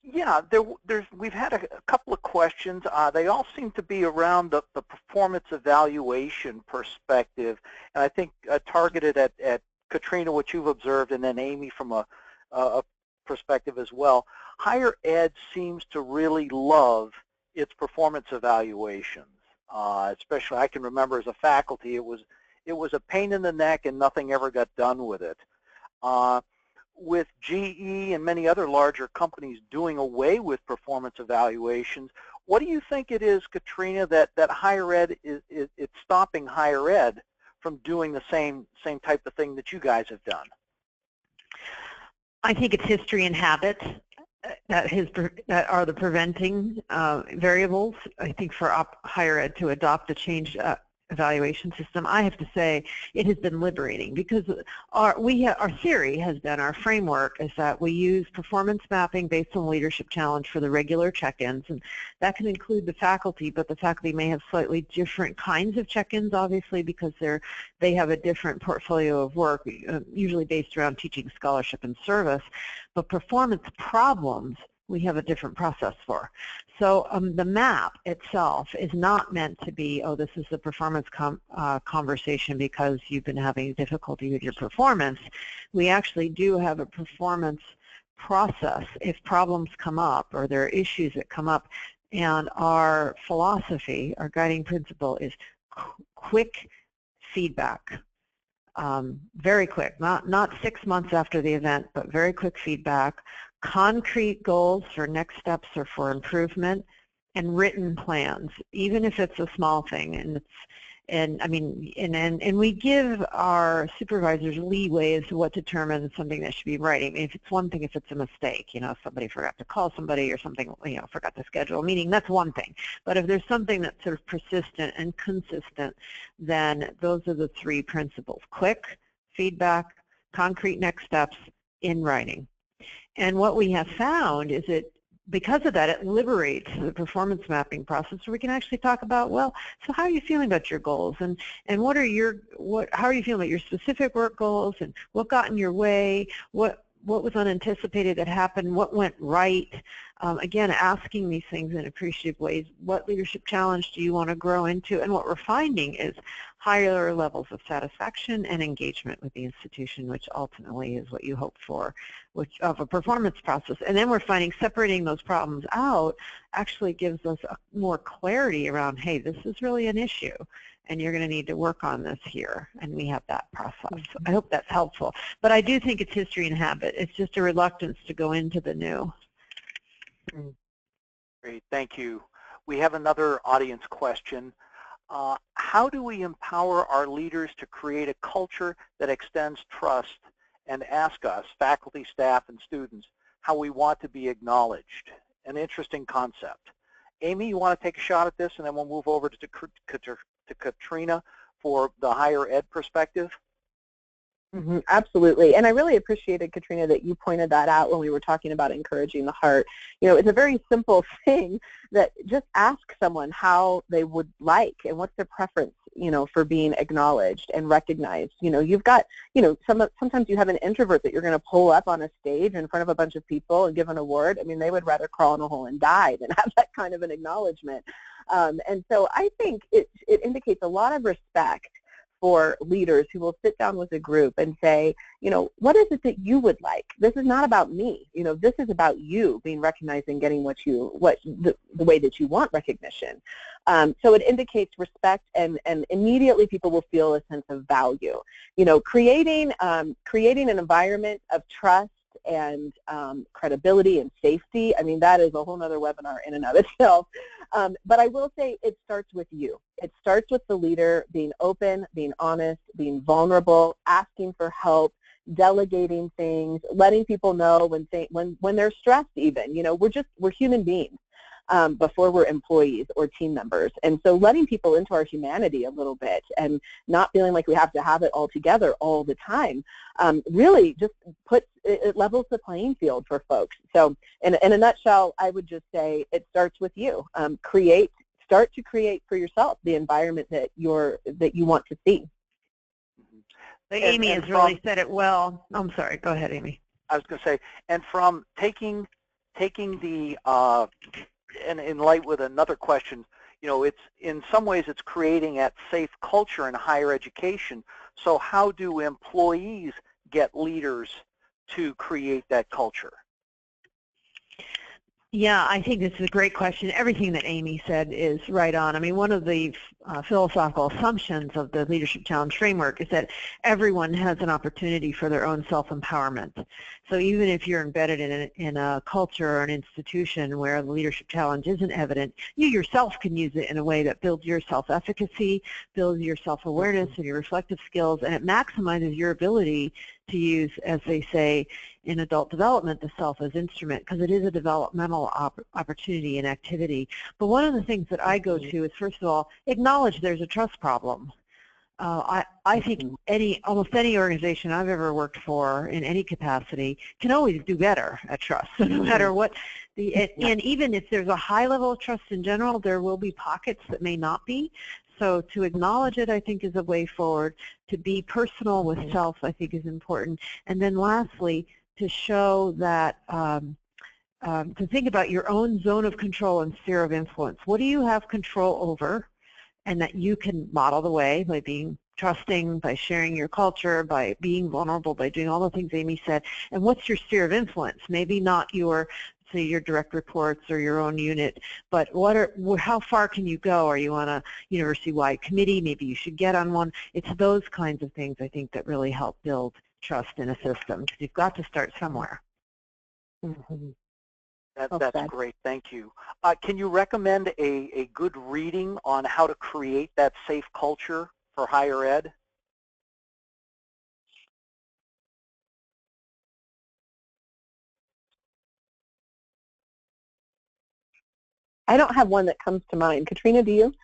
Yeah, we've had a couple of questions. They all seem to be around the performance evaluation perspective, and I think targeted at Katrina, what you've observed, and then Amy from a perspective as well. Higher ed seems to really love its performance evaluations. Especially, I can remember as a faculty, it was a pain in the neck, and nothing ever got done with it. With GE and many other larger companies doing away with performance evaluations, what do you think it is, Katrina, that higher ed it's stopping higher ed from doing the same type of thing that you guys have done? I think it's history and habit that are the preventing variables. I think for higher ed to adopt a changed evaluation system, I have to say it has been liberating, because our theory has been, our framework is that we use performance mapping based on leadership challenge for the regular check-ins, and that can include the faculty, but the faculty may have slightly different kinds of check-ins, obviously, because they have a different portfolio of work, usually based around teaching, scholarship, and service. But performance problems, we have a different process for. So the map itself is not meant to be, oh, this is a performance conversation because you've been having difficulty with your performance. We actually do have a performance process if problems come up or there are issues that come up, and our philosophy, our guiding principle is quick feedback. Very quick, not 6 months after the event, but very quick feedback, concrete goals for next steps or for improvement, and written plans, even if it's a small thing. And we give our supervisors leeway as to what determines something that should be in writing. If it's one thing, if it's a mistake, somebody forgot to call somebody or something, forgot to schedule a meeting, that's one thing. But if there's something that's sort of persistent and consistent, then those are the 3 principles: quick feedback, concrete next steps, in writing. And what we have found is that because of that, it liberates the performance mapping process, where we can actually talk about, well, so how are you feeling about your goals, and how are you feeling about your specific work goals, and what got in your way, what was unanticipated that happened, what went right. Again, asking these things in appreciative ways. What leadership challenge do you want to grow into? And what we're finding is higher levels of satisfaction and engagement with the institution, which ultimately is what you hope for of a performance process. And then we're finding separating those problems out actually gives us more clarity around, hey, this is really an issue, and you're going to need to work on this here, and we have that process. I hope that's helpful. But I do think it's history and habit. It's just a reluctance to go into the new. Great, thank you. We have another audience question. How do we empower our leaders to create a culture that extends trust and ask us, faculty, staff, and students, how we want to be acknowledged? An interesting concept. Amy, you want to take a shot at this, and then we'll move over to Katrina for the higher ed perspective? Absolutely. And I really appreciated, Katrina, that you pointed that out when we were talking about encouraging the heart. You know, it's a very simple thing that just ask someone how they would like and what's their preference, you know, for being acknowledged and recognized. You know, you've got, you know, sometimes you have an introvert that you're going to pull up on a stage in front of a bunch of people and give an award. I mean, they would rather crawl in a hole and die than have that kind of an acknowledgement. And so I think it indicates a lot of respect for leaders who will sit down with a group and say, you know, what is it that you would like? This is not about me. You know, this is about you being recognized and getting the way that you want recognition. So it indicates respect, and immediately people will feel a sense of value. You know, creating an environment of trust and credibility and safety, I mean, that is a whole other webinar in and of itself. But I will say it starts with you. It starts with the leader being open, being honest, being vulnerable, asking for help, delegating things, letting people know when they're stressed even. You know, we're human beings before we're employees or team members. And so letting people into our humanity a little bit and not feeling like we have to have it all together all the time really just it levels the playing field for folks. So in a nutshell, I would just say it starts with you. Start to create for yourself the environment that you want to see. Amy has really said it well. I'm sorry. Go ahead, Amy. I was going to say, and from taking the and in light with another question, you know, it's in some ways it's creating that safe culture in higher education. So how do employees get leaders to create that culture? Yeah, I think this is a great question. Everything that Amy said is right on. I mean, one of the philosophical assumptions of the Leadership Challenge framework is that everyone has an opportunity for their own self-empowerment. So even if you're embedded in a culture or an institution where the Leadership Challenge isn't evident, you yourself can use it in a way that builds your self-efficacy, builds your self-awareness and your reflective skills, and it maximizes your ability to use, as they say in adult development, the self as instrument, because it is a developmental opportunity and activity. But one of the things that I go to is, first of all, acknowledge there's a trust problem. I think almost any organization I've ever worked for in any capacity can always do better at trust. So no matter what, and even if there's a high level of trust in general, there will be pockets that may not be. So to acknowledge it, I think, is a way forward. To be personal with self, I think, is important. And then lastly, to show that, to think about your own zone of control and sphere of influence. What do you have control over? And that you can model the way by being trusting, by sharing your culture, by being vulnerable, by doing all the things Amy said. And what's your sphere of influence? Maybe not your, say, your direct reports or your own unit, but how far can you go? Are you on a university-wide committee? Maybe you should get on one. It's those kinds of things, I think, that really help build trust in a system, because you've got to start somewhere. That's great. Thank you. Can you recommend a good reading on how to create that safe culture for higher ed? I don't have one that comes to mind. Katrina, do you?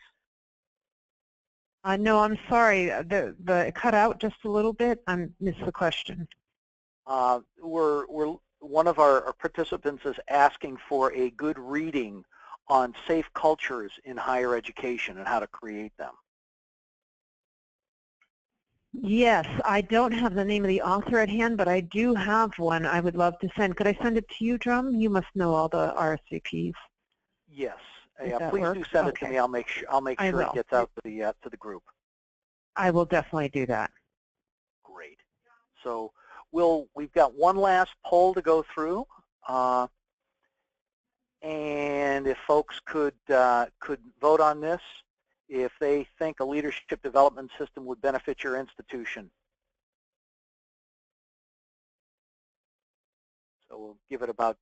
No, I'm sorry. It cut out just a little bit. I missed the question. One of our participants is asking for a good reading on safe cultures in higher education and how to create them. Yes, I don't have the name of the author at hand, but I do have one I would love to send. Could I send it to you, Drum? You must know all the RSVPs. Yes. Yeah, please do send it to me. I'll make sure it gets out to the group. I will definitely do that. Great. So we've got one last poll to go through, and if folks could vote on this, if they think a leadership development system would benefit your institution. So we'll give it about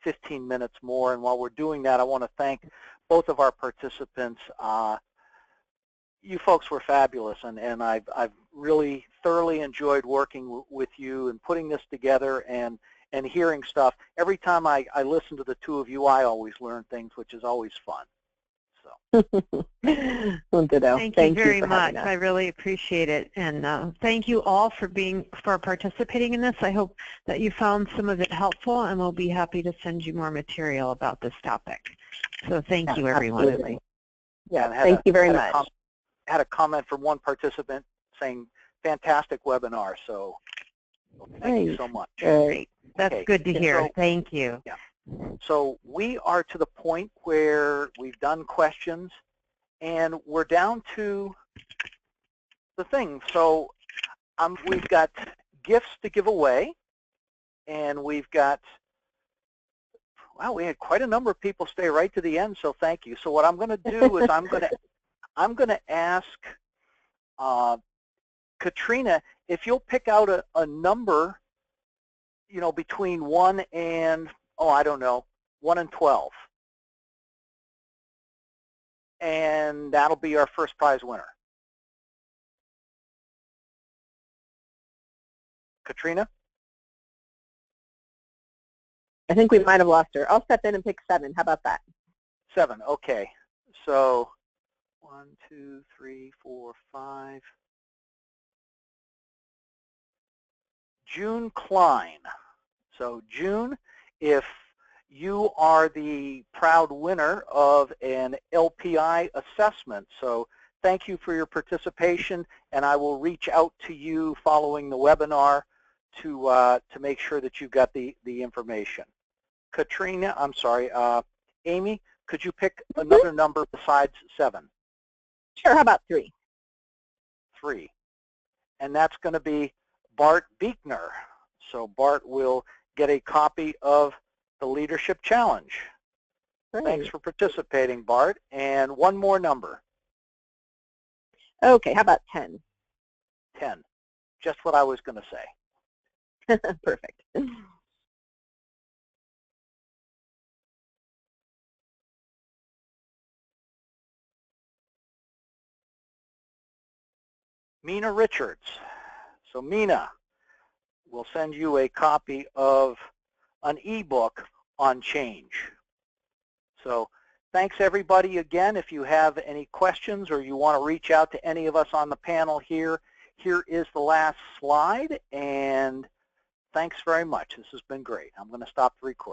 15 minutes more, and while we're doing that, I want to thank both of our participants. You folks were fabulous, and I've really thoroughly enjoyed working with you and putting this together and hearing stuff. Every time I listen to the two of you, I always learn things, which is always fun. Well, ditto. Thank you very for much. having us. I really appreciate it. And thank you all for participating in this. I hope that you found some of it helpful, and we'll be happy to send you more material about this topic. So thank you, everyone. Absolutely. Yeah, thank you very much. Had a comment from one participant saying, fantastic webinar, so thank you so much. Great. That's okay. Good to hear. So, thank you. Yeah. So we are to the point where we've done questions, and we're down to the thing. So we've got gifts to give away, and we've got, wow, we had quite a number of people stay right to the end, so thank you. So what I'm going to do is I'm going to ask Katrina if you'll pick out a number, you know, between 1 and, oh, I don't know, 1 and 12. And that'll be our first prize winner. Katrina? I think we might have lost her. I'll step in and pick 7. How about that? 7, okay. So 1, 2, 3, 4, 5. June Klein. So June, if you are the proud winner of an LPI assessment. So thank you for your participation, and I will reach out to you following the webinar to make sure that you've got the information. Katrina, I'm sorry, Amy, could you pick another number besides 7? Sure, how about 3? 3. And that's going to be Bart Beekner. So Bart will get a copy of the Leadership Challenge. Great. Thanks for participating, Bart. And one more number. Okay, how about 10? 10. Just what I was going to say. Perfect. Mina Richards. So Mina, we'll send you a copy of an ebook on change. So thanks everybody again. If you have any questions or you want to reach out to any of us on the panel here is the last slide, and thanks very much. This has been great. I'm going to stop the recording.